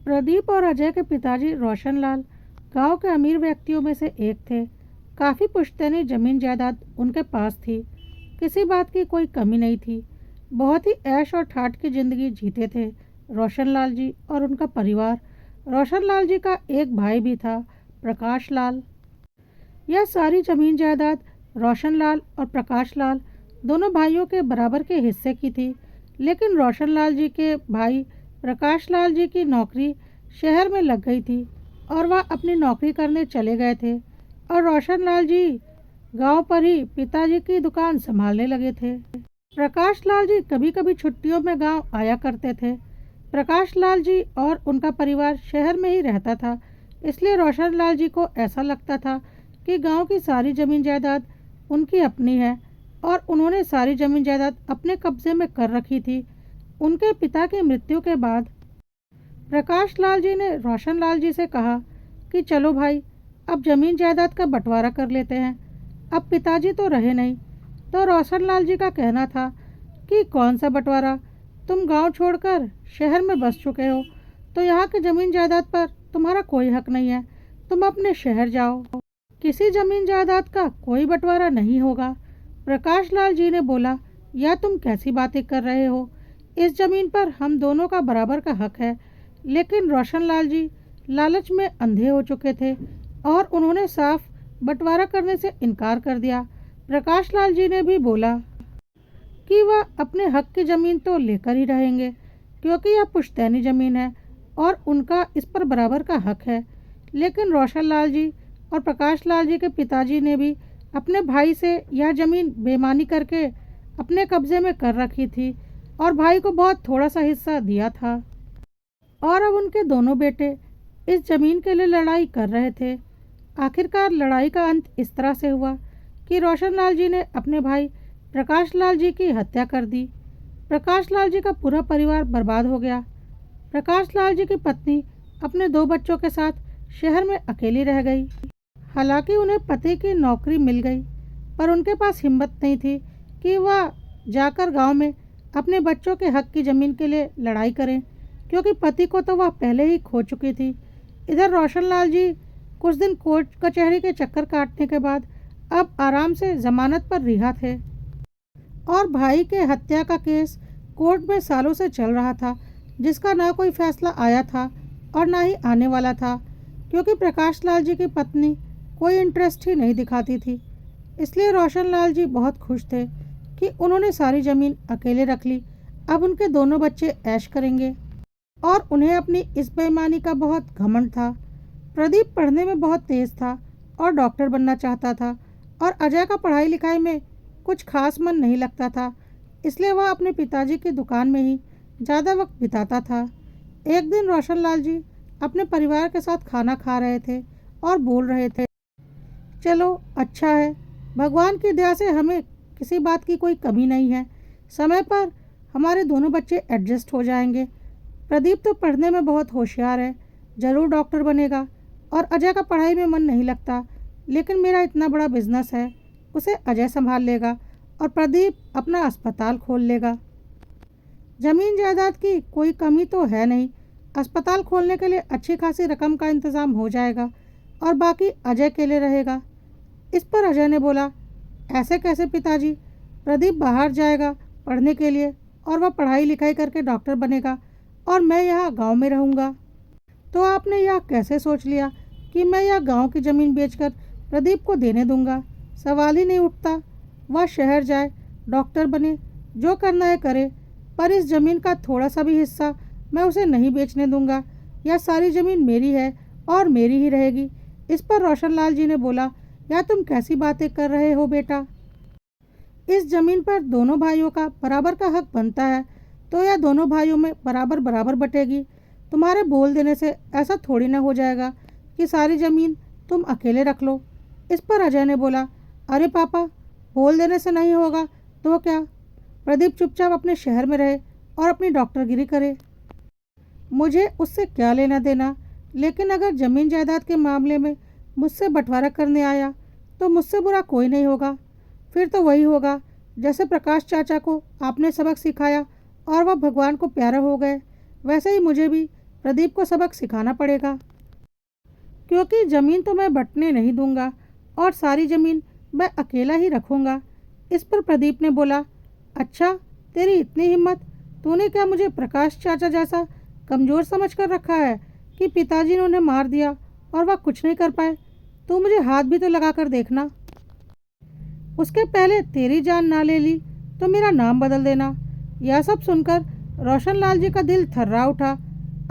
प्रदीप और अजय के पिताजी रोशनलाल गांव के अमीर व्यक्तियों में से एक थे। काफ़ी पुश्तैनी जमीन जायदाद उनके पास थी। किसी बात की कोई कमी नहीं थी। बहुत ही ऐश और ठाठ की ज़िंदगी जीते थे रोशनलाल जी और उनका परिवार। रोशनलाल जी का एक भाई भी था, प्रकाश लाल। यह सारी जमीन जायदाद रोशनलाल और प्रकाश लाल दोनों भाइयों के बराबर के हिस्से की थी। लेकिन रोशनलाल जी के भाई प्रकाश लाल जी की नौकरी शहर में लग गई थी और वह अपनी नौकरी करने चले गए थे और रोशनलाल जी गांव पर ही पिताजी की दुकान संभालने लगे थे। प्रकाश लाल जी कभी कभी छुट्टियों में गांव आया करते थे। प्रकाश लाल जी और उनका परिवार शहर में ही रहता था, इसलिए रोशनलाल जी को ऐसा लगता था कि गांव की सारी ज़मीन जायदाद उनकी अपनी है और उन्होंने सारी ज़मीन जायदाद अपने कब्जे में कर रखी थी। उनके पिता की मृत्यु के बाद प्रकाश लाल जी ने रोशन लाल जी से कहा कि चलो भाई, अब ज़मीन जायदाद का बंटवारा कर लेते हैं। अब पिताजी तो रहे नहीं, तो रोशन लाल जी का कहना था कि कौन सा बंटवारा, तुम गांव छोड़कर शहर में बस चुके हो, तो यहाँ की ज़मीन जायदाद पर तुम्हारा कोई हक नहीं है। तुम अपने शहर जाओ, किसी ज़मीन जायदाद का कोई बंटवारा नहीं होगा। प्रकाश लाल जी ने बोला, यह तुम कैसी बातें कर रहे हो? इस ज़मीन पर हम दोनों का बराबर का हक है। लेकिन रोशन लाल जी लालच में अंधे हो चुके थे और उन्होंने साफ बंटवारा करने से इनकार कर दिया। प्रकाश लाल जी ने भी बोला कि वह अपने हक की ज़मीन तो लेकर ही रहेंगे, क्योंकि यह पुश्तैनी ज़मीन है और उनका इस पर बराबर का हक है। लेकिन रोशन लाल जी और प्रकाश लाल जी के पिताजी ने भी अपने भाई से यह ज़मीन बेईमानी करके अपने कब्जे में कर रखी थी और भाई को बहुत थोड़ा सा हिस्सा दिया था। और अब उनके दोनों बेटे इस ज़मीन के लिए लड़ाई कर रहे थे। आखिरकार लड़ाई का अंत इस तरह से हुआ कि रोशन लाल जी ने अपने भाई प्रकाश लाल जी की हत्या कर दी। प्रकाश लाल जी का पूरा परिवार बर्बाद हो गया। प्रकाश लाल जी की पत्नी अपने दो बच्चों के साथ शहर में अकेली रह गई। हालांकि उन्हें पति की नौकरी मिल गई, पर उनके पास हिम्मत नहीं थी कि वह जाकर गांव में अपने बच्चों के हक की ज़मीन के लिए लड़ाई करें, क्योंकि पति को तो वह पहले ही खो चुकी थी। इधर रोशनलाल जी कुछ दिन कोर्ट कचहरी के चक्कर काटने के बाद अब आराम से जमानत पर रिहा थे और भाई के हत्या का केस कोर्ट में सालों से चल रहा था, जिसका ना कोई फैसला आया था और ना ही आने वाला था, क्योंकि प्रकाश लाल जी की पत्नी कोई इंटरेस्ट ही नहीं दिखाती थी। इसलिए रोशन लाल जी बहुत खुश थे कि उन्होंने सारी ज़मीन अकेले रख ली। अब उनके दोनों बच्चे ऐश करेंगे और उन्हें अपनी इस बेईमानी का बहुत घमंड था। प्रदीप पढ़ने में बहुत तेज़ था और डॉक्टर बनना चाहता था और अजय का पढ़ाई लिखाई में कुछ खास मन नहीं लगता था, इसलिए वह अपने पिताजी की दुकान में ही ज़्यादा वक्त बिताता था। एक दिन रोशन लाल जी अपने परिवार के साथ खाना खा रहे थे और बोल रहे थे, चलो अच्छा है, भगवान की दया से हमें किसी बात की कोई कमी नहीं है। समय पर हमारे दोनों बच्चे एडजस्ट हो जाएंगे। प्रदीप तो पढ़ने में बहुत होशियार है, ज़रूर डॉक्टर बनेगा, और अजय का पढ़ाई में मन नहीं लगता, लेकिन मेरा इतना बड़ा बिजनेस है, उसे अजय संभाल लेगा और प्रदीप अपना अस्पताल खोल लेगा। ज़मीन जायदाद की कोई कमी तो है नहीं, अस्पताल खोलने के लिए अच्छी खासी रकम का इंतज़ाम हो जाएगा और बाकी अजय के लिए रहेगा। इस पर अजय ने बोला, ऐसे कैसे पिताजी? प्रदीप बाहर जाएगा पढ़ने के लिए और वह पढ़ाई लिखाई करके डॉक्टर बनेगा और मैं यहाँ गांव में रहूँगा। तो आपने यह कैसे सोच लिया कि मैं यह गांव की ज़मीन बेचकर प्रदीप को देने दूंगा? सवाल ही नहीं उठता। वह शहर जाए, डॉक्टर बने, जो करना है करे, पर इस ज़मीन का थोड़ा सा भी हिस्सा मैं उसे नहीं बेचने दूंगा। यह सारी ज़मीन मेरी है और मेरी ही रहेगी। इस पर रोशन लाल जी ने बोला, यह तुम कैसी बातें कर रहे हो बेटा? इस ज़मीन पर दोनों भाइयों का बराबर का हक बनता है, तो यह दोनों भाइयों में बराबर बराबर बटेगी। तुम्हारे बोल देने से ऐसा थोड़ी ना हो जाएगा कि सारी ज़मीन तुम अकेले रख लो। इस पर अजय ने बोला, अरे पापा, बोल देने से नहीं होगा तो क्या? प्रदीप चुपचाप अपने शहर में रहे और अपनी डॉक्टरगिरी करे, मुझे उससे क्या लेना देना। लेकिन अगर ज़मीन जायदाद के मामले में मुझसे बंटवारा करने आया तो मुझसे बुरा कोई नहीं होगा। फिर तो वही होगा जैसे प्रकाश चाचा को आपने सबक सिखाया और वह भगवान को प्यारा हो गए, वैसे ही मुझे भी प्रदीप को सबक सिखाना पड़ेगा, क्योंकि ज़मीन तो मैं बंटने नहीं दूंगा और सारी ज़मीन मैं अकेला ही रखूंगा। इस पर प्रदीप ने बोला, अच्छा, तेरी इतनी हिम्मत? तूने क्या मुझे प्रकाश चाचा जैसा कमज़ोर समझ कर रखा है कि पिताजी ने उन्हें मार दिया और वह कुछ नहीं कर पाए? तू मुझे हाथ भी तो लगा कर देखना। उसके पहले तेरी जान ना ले ली तो मेरा नाम बदल देना। यह सब सुनकर रोशनलाल जी का दिल थर्रा उठा।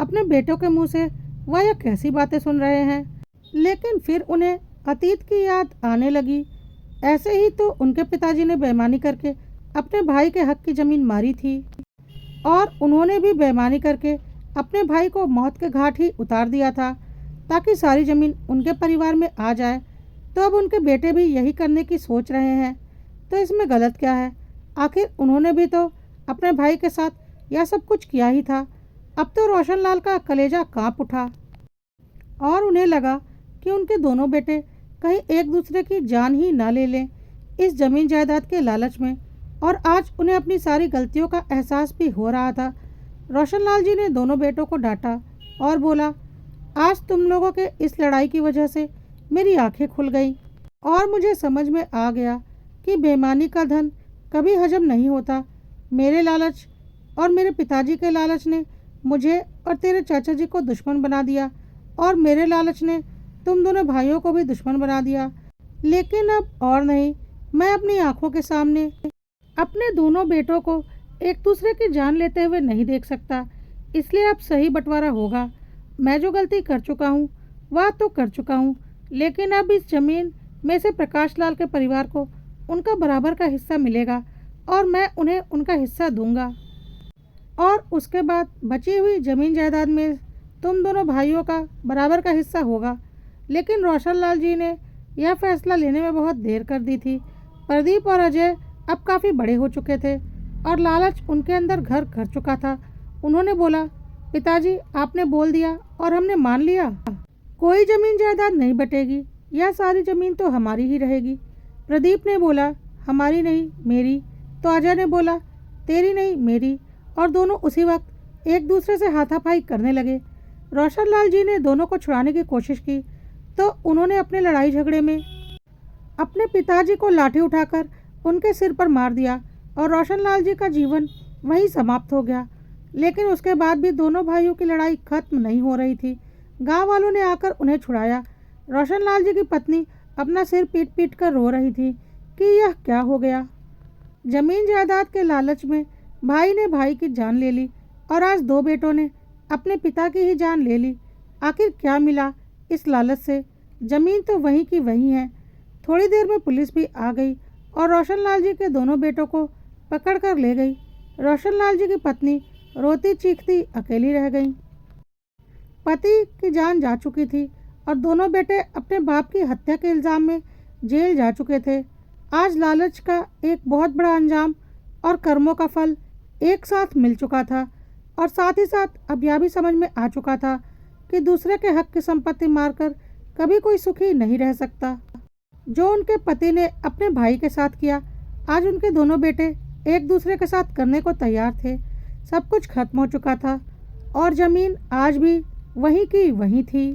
अपने बेटों के मुंह से वह यह कैसी बातें सुन रहे हैं। लेकिन फिर उन्हें अतीत की याद आने लगी। ऐसे ही तो उनके पिताजी ने बेईमानी करके अपने भाई के हक की ज़मीन मारी थी और उन्होंने भी बेईमानी करके अपने भाई को मौत के घाट ही उतार दिया था ताकि सारी ज़मीन उनके परिवार में आ जाए। तो अब उनके बेटे भी यही करने की सोच रहे हैं, तो इसमें गलत क्या है? आखिर उन्होंने भी तो अपने भाई के साथ यह सब कुछ किया ही था। अब तो रोशनलाल का कलेजा कांप उठा और उन्हें लगा कि उनके दोनों बेटे कहीं एक दूसरे की जान ही ना ले लें इस जमीन जायदाद के लालच में। और आज उन्हें अपनी सारी गलतियों का एहसास भी हो रहा था। रोशनलाल जी ने दोनों बेटों को डांटा और बोला, आज तुम लोगों के इस लड़ाई की वजह से मेरी आंखें खुल गई और मुझे समझ में आ गया कि बेईमानी का धन कभी हजम नहीं होता। मेरे लालच और मेरे पिताजी के लालच ने मुझे और तेरे चाचा जी को दुश्मन बना दिया और मेरे लालच ने तुम दोनों भाइयों को भी दुश्मन बना दिया। लेकिन अब और नहीं, मैं अपनी आंखों के सामने अपने दोनों बेटों को एक दूसरे की जान लेते हुए नहीं देख सकता। इसलिए अब सही बंटवारा होगा। मैं जो गलती कर चुका हूँ वह तो कर चुका हूँ, लेकिन अब इस जमीन में से प्रकाश लाल के परिवार को उनका बराबर का हिस्सा मिलेगा और मैं उन्हें उनका हिस्सा दूंगा। और उसके बाद बची हुई जमीन जायदाद में तुम दोनों भाइयों का बराबर का हिस्सा होगा। लेकिन रोशनलाल जी ने यह फैसला लेने में बहुत देर कर दी थी। प्रदीप और अजय अब काफ़ी बड़े हो चुके थे और लालच उनके अंदर घर कर चुका था। उन्होंने बोला, पिताजी, आपने बोल दिया और हमने मान लिया। कोई ज़मीन जायदाद नहीं बटेगी, यह सारी ज़मीन तो हमारी ही रहेगी। प्रदीप ने बोला, हमारी नहीं, मेरी। तो अजय ने बोला, तेरी नहीं, मेरी। और दोनों उसी वक्त एक दूसरे से हाथापाई करने लगे। रोशनलाल जी ने दोनों को छुड़ाने की कोशिश की तो उन्होंने अपने लड़ाई झगड़े में अपने पिताजी को लाठी उठाकर उनके सिर पर मार दिया और रोशनलाल जी का जीवन वहीं समाप्त हो गया। लेकिन उसके बाद भी दोनों भाइयों की लड़ाई खत्म नहीं हो रही थी। गांव वालों ने आकर उन्हें छुड़ाया। रोशनलाल जी की पत्नी अपना सिर पीट पीट कर रो रही थी कि यह क्या हो गया। जमीन जायदाद के लालच में भाई ने भाई की जान ले ली और आज दो बेटों ने अपने पिता की ही जान ले ली। आखिर क्या मिला इस लालच से? जमीन तो वहीं की वहीं है। थोड़ी देर में पुलिस भी आ गई और रोशनलाल जी के दोनों बेटों को पकड़ कर ले गई। रोशनलाल जी की पत्नी रोती चीखती अकेली रह गई। पति की जान जा चुकी थी और दोनों बेटे अपने बाप की हत्या के इल्ज़ाम में जेल जा चुके थे। आज लालच का एक बहुत बड़ा अंजाम और कर्मों का फल एक साथ मिल चुका था और साथ ही साथ अब यह भी समझ में आ चुका था कि दूसरे के हक की संपत्ति मारकर कभी कोई सुखी नहीं रह सकता। जो उनके पति ने अपने भाई के साथ किया, आज उनके दोनों बेटे एक दूसरे के साथ करने को तैयार थे। सब कुछ खत्म हो चुका था और ज़मीन आज भी वहीं की वहीं थी।